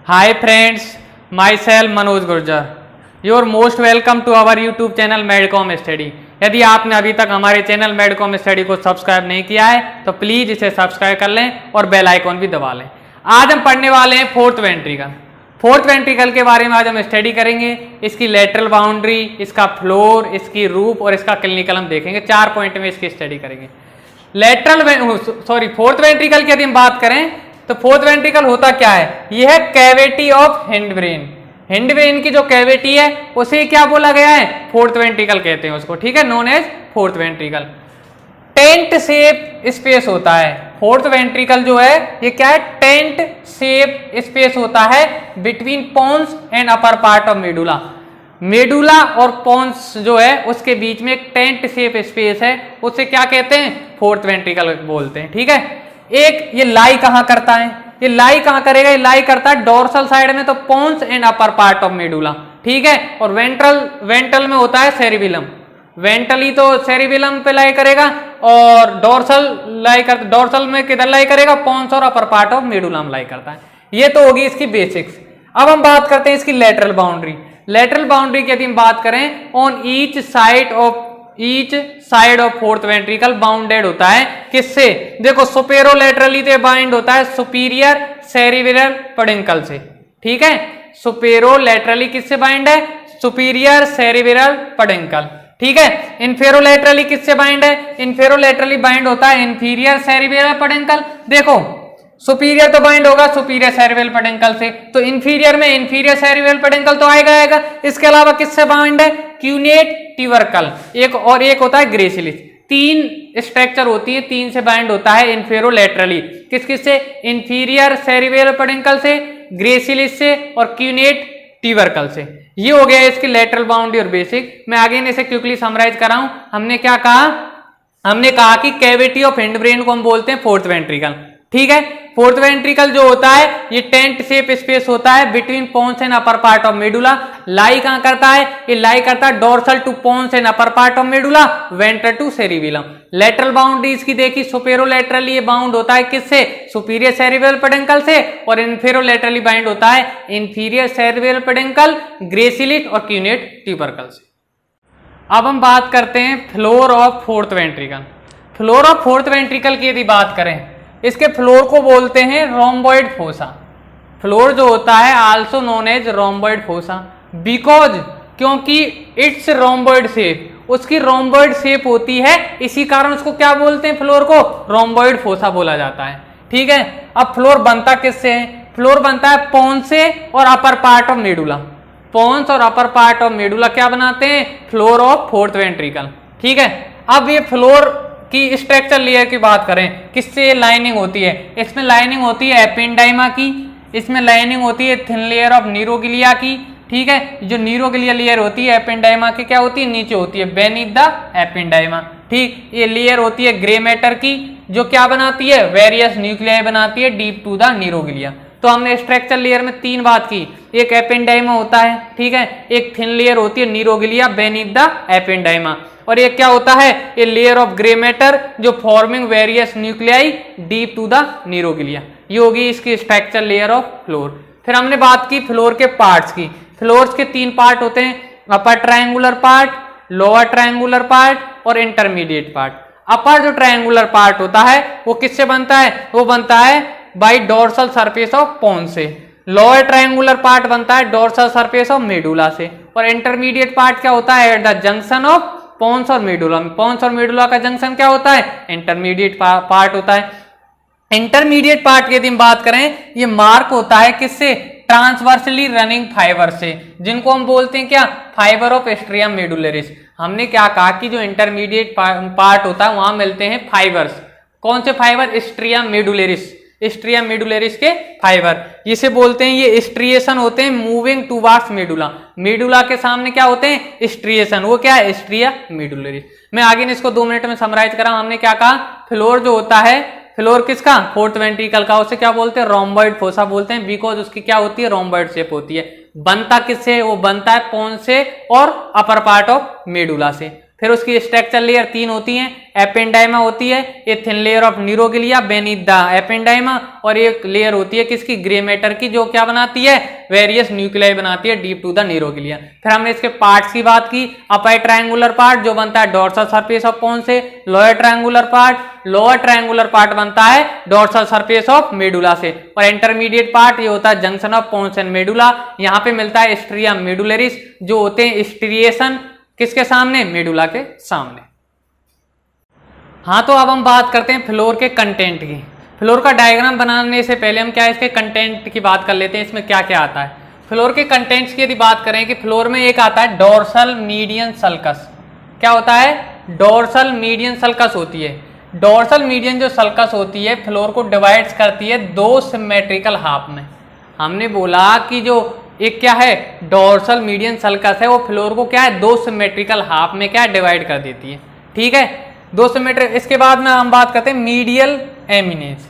Hi friends, myself Manoj Gurjar. You are most welcome to our YouTube channel Medcom Study. यदि आपने अभी तक हमारे चैनल मेडकॉम स्टडी को सब्सक्राइब नहीं किया है तो प्लीज इसे सब्सक्राइब कर लें और बेल आइकॉन भी दबा लें। आज हम पढ़ने वाले हैं फोर्थ वेंट्रिकल। फोर्थ वेंट्रिकल के बारे में आज हम स्टडी करेंगे। इसकी लेटरल बाउंड्री, इसका फ्लोर, इसकी रूफ और इसका क्लिनिकल हम देखेंगे। 4 पॉइंट में इसकी स्टडी करेंगे। फोर्थ वेंट्रिकल की यदि हम बात करें तो फोर्थ वेंट्रिकल होता क्या है? यह है cavity of hind brain. Hind brain की जो कैविटी है उसे क्या बोला गया है? फोर्थ वेंट्रिकल कहते हैं उसको, ठीक है, known as fourth ventricle. Tent shape space होता है। फोर्थ वेंट्रिकल जो है ये क्या है? टेंट शेप स्पेस होता है between pons and upper part of medulla. Medulla और पोन्स जो है उसके बीच में एक टेंट शेप स्पेस है, उसे क्या कहते हैं? फोर्थ वेंट्रिकल बोलते हैं, ठीक है। एक ये लाई कहां करता है? ये लाई कहां करेगा? ये लाई करता है डोर्सल साइड में, तो pons and upper part of medulla, ठीक है। और वेंट्रल में होता है सेरिबिलम। वेंट्रली तो सेरिबिलम पे लाई करेगा और डोर्सल में किधर लाई करेगा? पोन्स और अपर पार्ट ऑफ मेडुला में लाई करता है। ये तो होगी इसकी बेसिक्स। अब हम बात करते हैं इसकी लेटरल बाउंड्री। लेटरल बाउंड्री की यदि हम बात करें, on each side of fourth ventricle bounded होता है किससे? देखो सुपेरोलेटरली तो बाइंड होता है सुपीरियर सेरिब्रल पेडिंकल से, ठीक है। सुपेरोलेटरली किससे बाइंड है? सुपीरियर सेरिब्रल पेडिंकल, ठीक है। इन्फेरोलेटरली किससे बाइंड है? इन्फेरोलेटरली बाइंड होता है इंफीरियर सेरिब्रल पेडिंकल। देखो सुपीरियर तो बाइंड होगा सुपीरियर सेरिब्रल पेडिंकल से, तो इंफीरियर में इंफीरियर सेरिब्रल पेडिंकल तो आएगा। इसके अलावा किससे बाइंड है? क्यूनेट ट्यूबरकल, एक होता है ग्रेसिलिस। 3 स्ट्रक्चर होती है, 3 से बाइंड होता है इन्फेरोलेटरली। किस से? इंफीरियर सेरिब्रल पेडिंकल से, ग्रेसिलिस से और क्यूनेट ट्यूबरकल से। ये हो गया इसकी लेटरल बाउंड्री और बेसिक। मैं आगे इसे क्विकली समराइज कराऊं। हमने क्या कहा? हमने कहा कि कैविटी ऑफ हिंड ब्रेन को हम बोलते हैं फोर्थ वेंट्रिकल, ठीक है। फोर्थ वेंट्रिकल जो होता है ये टेंट शेप स्पेस होता है between pons and upper part of medulla. Lie कहां करता है? ये लाई करता है dorsal to pons and upper part of medulla, ventral to cerebellum. Lateral boundary इसकी देखी, सुपेरोलेटरली ये बाउंड होता है किससे? सुपीरियर सेरिब्रल पेडिंकल से, और इन्फेरोलेटरली बाइंड होता है इंफीरियर सेरिब्रल पेडिंकल, ग्रेसिलिस और क्यूनेट ट्यूबरकल से। अब हम बात करते हैं floor of fourth ventricle. Floor of fourth ventricle की यदि बात करें, इसके फ्लोर को बोलते हैं रोम्बॉइड फोसा। फ्लोर जो होता है also known as rhomboid fossa, because क्योंकि इट्स रोम्बॉइड शेप, उसकी रोम्बॉइड शेप होती है, इसी कारण उसको क्या बोलते हैं? फ्लोर को रोम्बॉइड फोसा बोला जाता है, ठीक है। अब फ्लोर बनता किससे है? फ्लोर बनता है पोन्स से और upper part of medulla. Pons और अपर पार्ट ऑफ मेडुला क्या बनाते हैं? फ्लोर ऑफ फोर्थ वेंट्रिकल, ठीक है। अब ये फ्लोर की स्ट्रक्चर लेयर की बात करें, किससे लाइनिंग होती है? इसमें लाइनिंग होती है एपेंडाइमा की, इसमें लाइनिंग होती है थिन लेयर ऑफ नीरोगिलिया की, ठीक है। जो नीरोगिलिया लेयर होती है एपेंडाइमा की क्या होती है? नीचे होती है बेनीथ द एपेंडाइमा, ठीक। ये लेयर होती है ग्रे मैटर की, जो क्या बनाती है? वेरियस न्यूक्लियाई बनाती है डीप टू द नीरोगिलिया। तो हमने स्ट्रक्चर लेयर में 3 बात की, एक एपेंडाइमा होता है, ठीक है, एक थिन लेयर होती है नीरोगिलिया बेनीथ द एपेंडाइमा, और ये क्या होता है? ये लेयर ऑफ ग्रे मैटर जो forming various nuclei deep to the neuroglia. ये होगी इसकी स्ट्रक्चर लेयर ऑफ फ्लोर। फिर हमने बात की फ्लोर के पार्ट्स की। फ्लोर्स के 3 पार्ट होते हैं, upper triangular part, lower triangular part और इंटरमीडिएट पार्ट। अपर जो ट्रायंगुलर पार्ट होता है वो किससे बनता है? वो बनता है by dorsal surface of pons से। लोअर ट्रायंगुलर पार्ट बनता है डोर्सल सरफेस ऑफ मेडुला से, और इंटरमीडिएट पार्ट क्या होता है? At the junction of pons और मेडुला। पोन्स और मेडुला का जंक्शन क्या होता है? इंटरमीडिएट पार्ट होता है। इंटरमीडिएट पार्ट की यदि हम बात करें, ये मार्क होता है किससे? ट्रांसवर्सली रनिंग फाइबर से, जिनको हम बोलते हैं क्या? Fibre of striae medullaris. हमने क्या कहा कि जो इंटरमीडिएट पार्ट होता है वहां मिलते हैं फाइबर्स। कौन से फाइबर? स्ट्रियम मेडुलरिस, स्ट्रियम मेडुलरिस के फाइबर, इसे बोलते हैं। ये स्ट्रिएशन होते हैं मूविंग टुवार्ड्स मेडुला। मेडुला के सामने क्या होते हैं? स्ट्रिएशन, वो क्या है? स्ट्रिया मेडुलरिस। मैं आगे इसको 2 मिनट में समराइज करा। हमने क्या कहा? फ्लोर जो होता है, फ्लोर किसका? फोर्थ वेंट्रिकल का, उसे क्या बोलते हैं? रोम्बॉइड फोसा बोलते हैं, बिकॉज उसकी क्या होती है? रोम्बॉइड शेप होती है। बनता किससे? वो बनता है पोन्स से और अपर पार्ट ऑफ मेडुला से। फिर उसकी स्ट्रक्चर लेयर 3 होती है, एपेंडाइमा होती है, ये thin layer of neuroglia beneath the ependyma, और एक लेयर होती है किसकी, ग्रे मैटर की, जो क्या बनाती है, वेरियस न्यूक्लियाई बनाती है डीप टू द न्यूरोग्लिया। फिर हमने इसके पार्ट्स की बात की, अपर ट्रायंगुलर पार्ट जो बनता है डोर्सल सरफेस ऑफ पोन्स से, लोअर ट्रायंगुलर पार्ट बनता है डोर्सल सरफेस ऑफ मेडुला से, और इंटरमीडिएट पार्ट ये होता है junction of pons and medulla. यहाँ पे मिलता है स्ट्रिया मेडुलरिस, जो होते हैं स्ट्रिएशन किसके सामने, मेडुला के सामने। हाँ, तो अब हम बात करते हैं फ्लोर के कंटेंट की। फ्लोर का डायग्राम बनाने से पहले हम क्या इसके कंटेंट की बात कर लेते हैं, इसमें क्या क्या आता है। फ्लोर के कंटेंट्स की यदि बात करें कि फ्लोर में एक आता है डोर्सल मीडियन सल्कस। क्या होता है, डोर्सल मीडियन सल्कस होती है। डोर्सल मीडियन जो सल्कस होती है फ्लोर को डिवाइड्स करती है 2 सिमेट्रिकल हाफ में। हमने बोला कि जो एक क्या है डोर्सल मीडियन सल्कस है, वो फ्लोर को क्या है 2 सिमेट्रिकल हाफ में क्या डिवाइड कर देती है। ठीक है, 2 सिमेट्रिक। इसके बाद में हम बात करते हैं मीडियल एमिनेंस।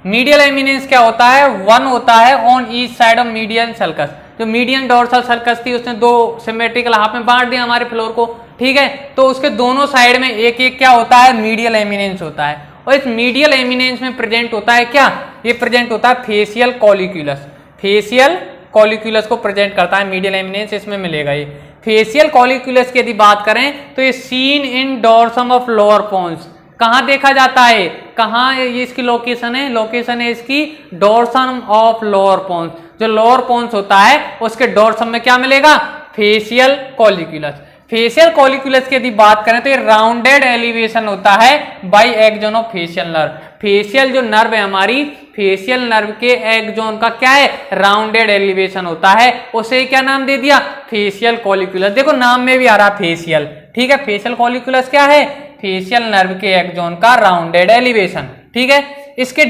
मीडियल एमिनेंस क्या होता है, 1 होता है on each side of median sulcus. जो मीडियन डोर्सल सल्कस थी उसने 2 सिमेट्रिकल हाफ में बांट दिया हमारे फ्लोर को। ठीक है, तो उसके दोनों साइड में एक एक क्या होता है, मीडियल एमिनेंस होता है, और इस मीडियल एमिनेंस में प्रेजेंट होता है क्या, ये प्रेजेंट होता है फेशियल कॉलिक्यूलस। फेशियल कॉलिक्यूलस को प्रेजेंट करता है मीडियल एमिनेंस, इसमें मिलेगा ये। फेशियल कॉलिक्यूलस की यदि बात करें तो ये seen in dorsum of lower pons. कहां देखा जाता है, कहां ये इसकी लोकेशन है, लोकेशन है इसकी डोर्सम ऑफ लोअर पोन्स। जो लोअर पोन्स होता है उसके डोर्सम में क्या मिलेगा, फेशियल कॉलिक्यूलस। फेशियल कॉलिक्यूलस की यदि बात करें तो ये राउंडेड एलिवेशन होता है by axon of facial nerve. Facial जो नर्व है हमारी, फेशियल नर्व के एक्सोन का क्या है, राउंडेड एलिवेशन होता है, उसे क्या नाम दे दिया, फेशियल कॉलिक्यूलस। देखो नाम में भी आ रहा फेशियल। ठीक है, फेशियल कॉलिक्यूलस क्या है, फेशियल नर्व के एक्सोन का राउंडेड एलिवेशन। ठीक है, इसके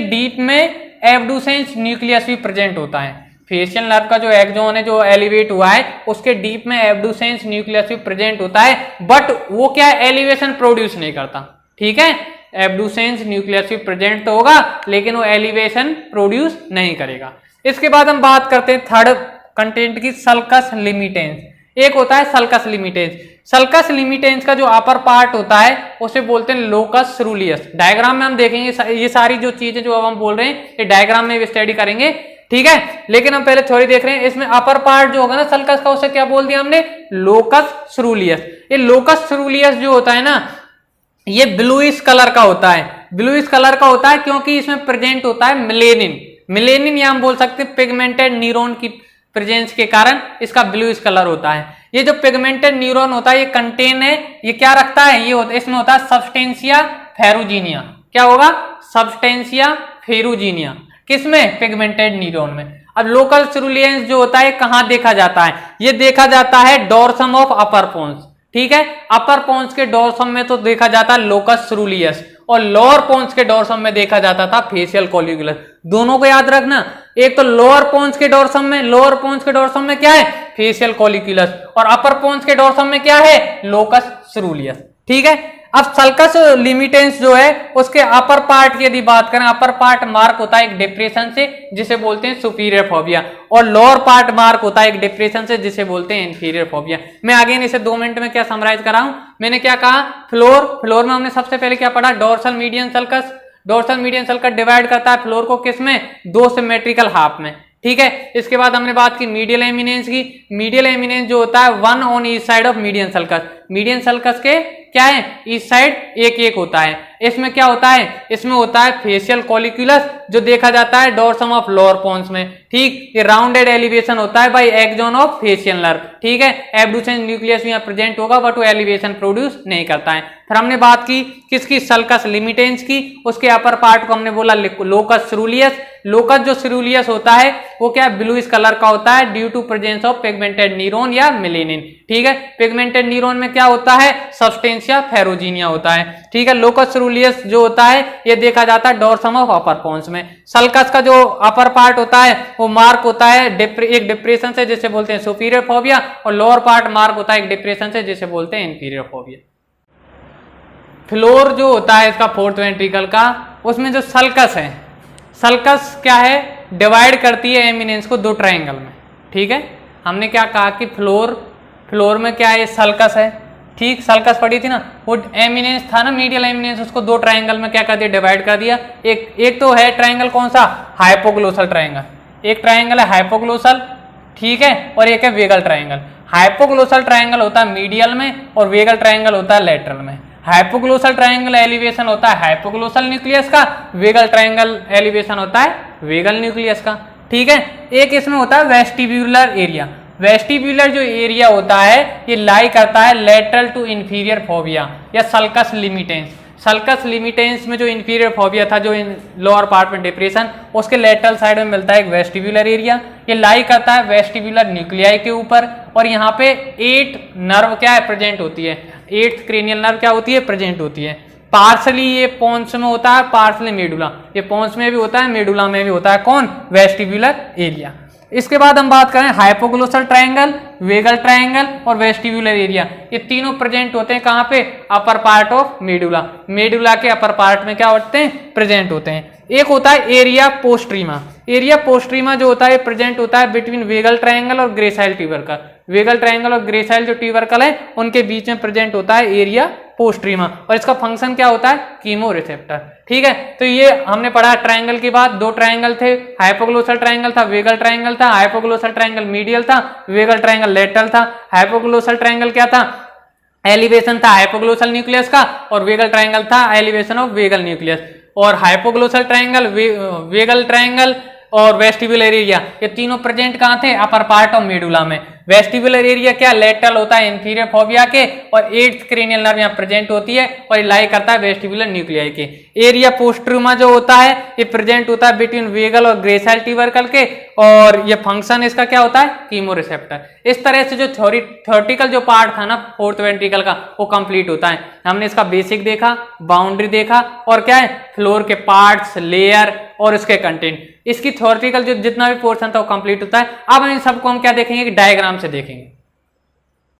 डीप में एब्डुसेंस न्यूक्लियस भी प्रेजेंट होता है। फेशियल नर्व का जो एक्सोन है जो एलिवेट हुआ है उसके डीप में एब्डुसेंस न्यूक्लियस भी प्रेजेंट होता है, बट वो क्या एलिवेशन प्रोड्यूस नहीं करता। ठीक है, एब्डुसेंस न्यूक्लियस भी प्रेजेंट तो होगा लेकिन वो एलिवेशन प्रोड्यूस नहीं करेगा। इसके बाद हम बात करते हैं थर्ड कंटेंट की, सल्कस लिमिटेंस। एक होता है सल्कस लिमिटेंस। सल्कस लिमिटेंस का जो अपर पार्ट होता है उसे बोलते हैं लोकस सेरूलियस। डायग्राम में हम देखेंगे ये सारी जो चीजें जो अब हम बोल रहे हैं ये डायग्राम में भी स्टडी करेंगे। ठीक है, लेकिन हम पहले थ्योरी देख रहे हैं। इसमें अपर पार्ट जो होगा ना सल्कस का, उसे क्या बोल दिया हमने, लोकस सेरूलियस। ये लोकस सेरूलियस जो होता है ना, ये ब्लूइश कलर का होता है। ब्लूइश कलर का होता है क्योंकि इसमें प्रेजेंट होता है मेलेनिन या हम बोल सकते हैं पिगमेंटेड न्यूरॉन की प्रेजेंस के कारण इसका ब्लूइश कलर होता है। ये जो पिगमेंटेड न्यूरॉन होता है ये कंटेन है, ये क्या रखता है, ये होता है, इसमें होता है सब्सटेंशिया फेरुजीनिया। क्या होगा, सब्सटेंशिया फेरुजीनिया। किसमें, पिगमेंटेड न्यूरॉन में। अब लोकल सेरूलियंस जो होता है कहां देखा जाता है, ये देखा जाता है डोर्सम ऑफ अपर पोन्स। ठीक है, अपर पोन्स के डोर्सम में तो देखा जाता है लोकस सेरूलियस, और लोअर पोन्स के डोर्सम में देखा जाता था फेशियल कॉलिक्यूलस। दोनों को याद रखना, एक तो लोअर पोन्स के डोर्सम में क्या है, फेशियल कॉलिक्यूलस, और अपर पोन्स के डोर्सम में क्या है, लोकस सेरूलियस। ठीक है, अब सल्कस लिमिटेंस जो है उसके अपर पार्ट की यदि बात करें, अपर पार्ट मार्क होता है एक डिप्रेशन से जिसे बोलते हैं सुपीरियर फोबिया, और लोअर पार्ट मार्क होता है एक डिप्रेशन से जिसे बोलते हैं इंफीरियर फोबिया। मैं आगे इसे 2 मिनट में क्या समराइज कर रहा हूं, मैंने क्या कहा, फ्लोर में हमने सबसे पहले क्या पढ़ा, dorsal median sulcus. Dorsal median sulcus divide करता है फ्लोर को किसमें, 2 सिमेट्रिकल हाफ में। ठीक है, इसके बाद हमने बात की मीडियल एमिनेंस की। मीडियल एमिनेंस जो होता है 1 on each side of median sulcus. Median sulcus के क्या है, ईच साइड एक एक होता है। इसमें क्या होता है, इसमें होता है फेशियल कॉलिक्यूलस जो देखा जाता है डोर्सम ऑफ लोअर पोन्स में। ठीक, ये राउंडेड एलिवेशन होता है by axon of facial nerve. ठीक है, एब्डुसेंस न्यूक्लियस यहाँ प्रेजेंट होगा बट वो एलिवेशन प्रोड्यूस नहीं करता है। फिर हमने बात की किसकी, सल्कस लिमिटेंस की। उसके अपर पार्ट को हमने बोला लोकस सेरूलियस। लोकस जो सेरूलियस होता है वो क्या ब्लूइश कलर का होता है due to presence of pigmented neuron या मेलेनिन। ठीक है, पिगमेंटेड न्यूरॉन में क्या होता है, सब्सटेंशिया फेरुजीनिया होता है। ठीक है, लोकस सेरूलियस जो होता है ये देखा जाता है डोर्सम ऑफ अपर पोन्स में। सल्कस का जो अपर पार्ट होता है वो मार्क होता है एक डिप्रेशन से जिसे बोलते हैं सुपीरियर फोबिया, और लोअर पार्ट मार्क होता है एक डिप्रेशन से जिसे बोलते हैं इंफीरियर फोबिया। फ्लोर जो होता है इसका 4th वेंट्रिकल का, उसमें जो सल्कस है, सल्कस क्या है, डिवाइड करती है एमिनेंस को 2 ट्रायंगल में। ठीक है, हमने क्या कहा कि फ्लोर में क्या है, सल्कस है, ठीक, सल्कस पड़ी थी ना, वो एमिनेंस था ना, मीडियल एमिनेंस, उसको दो ट्राइंगल में क्या कर दिया, डिवाइड कर दिया। एक तो है ट्राइंगल कौन सा, हाइपोग्लोसल ट्राइंगल, एक ट्राइंगल है हाइपोग्लोसल, ठीक है, और एक है वेगल ट्राइंगल। हाइपोग्लोसल ट्राइंगल होता है मीडियल में और वेगल ट्राइंगल होता है लेटरल में। हाइपोग्लोसल ट्राइंगल एलिवेशन होता है हाइपोग्लोसल न्यूक्लियस का, वेगल ट्राइंगल एलिवेशन होता है वेगल न्यूक्लियस का, ठीक है। एक इसमें होता है वेस्टिब्यूलर एरिया। वेस्टिब्यूलर जो एरिया होता है ये लाई करता है लेटरल टू इंफीरियर फोबिया या सल्कस लिमिटेंस। सल्कस लिमिटेंस में जो इंफीरियर फोबिया था, जो लोअर पार्ट में डिप्रेशन, उसके लेटरल साइड में मिलता है एक वेस्टिब्यूलर एरिया। ये लाई करता है वेस्टिब्यूलर न्यूक्लियाई के ऊपर, और यहाँ पे 8 नर्व क्या है, प्रेजेंट होती है। 8th क्रेनियल नर्व क्या होती है, प्रेजेंट होती है। पार्सली ये पोन्स में होता है, पार्सली मेडुला, ये पोन्स में भी होता है, मेडुला में भी होता है। कौन, वेस्टिब्यूलर एरिया। इसके बाद हम बात करें हाइपोग्लोसल ट्रायंगल, वेगल ट्रायंगल और वेस्टिब्यूलर एरिया। ये तीनों प्रेजेंट होते हैं कहाँ पे, अपर पार्ट ऑफ मेडुला। मेडुला के अपर पार्ट में क्या होते हैं, प्रेजेंट होते हैं। एक होता है एरिया पोस्ट्रीमा। एरिया पोस्ट्रीमा जो होता है प्रेजेंट होता है बिटवीन वेगल ट्रायंगल और ग्रेसाइल ट्यूबरकल। वेगल ट्रायंगल और ग्रेसाइल जो ट्यूबरकल है उनके बीच में प्रेजेंट होता है एरिया पोस्ट्रीमा, और इसका फंक्शन क्या होता है, कीमो रिसेप्टर, ठीक है। तो ये हमने पढ़ा ट्रायंगल की बात। दो ट्रायंगल थे, हाइपोग्लोसल ट्रायंगल था, वेगल ट्रायंगल था। हाइपोग्लोसल ट्रायंगल मीडियल था, वेगल ट्रायंगल लेटरल था। हाइपोग्लोसल ट्रायंगल क्या था, एलिवेशन था हाइपोग्लोसल न्यूक्लियस का, और वेगल ट्रायंगल था एलिवेशन ऑफ वेगल न्यूक्लियस। और हाइपोग्लोसल ट्रायंगल, वेगल ट्रायंगल और वेस्टिब्यूलर एरिया, ये तीनों प्रेजेंट कहाँ थे, अपर पार्ट ऑफ मेडुला में। वेस्टिब्यूलर एरिया क्या, लेटरल होता है इंफीरियर फोबिया के, और 8th क्रेनियल नर्व यहाँ प्रेजेंट होती है और ये लाई करता है वेस्टिब्यूलर न्यूक्लियाई के। एरिया पोस्ट्रूमा जो होता है ये प्रेजेंट होता है बिटवीन वेगल और ग्रेसाइल ट्यूबरकल के, और ये फंक्शन इसका क्या होता है, कीमो रिसेप्टर। इस तरह से जो थ्योरेटिकल जो पार्ट था ना 4th वेंट्रिकल का, वो कंप्लीट होता है। हमने इसका बेसिक देखा, बाउंड्री देखा, और क्या है, फ्लोर के पार्ट्स, लेयर और इसके कंटेंट। इसकी थ्योरेटिकल जो जितना भी पोर्शन था वो कंप्लीट होता है। अब इन सबको हम क्या देखेंगे, डायग्राम से देखेंगे।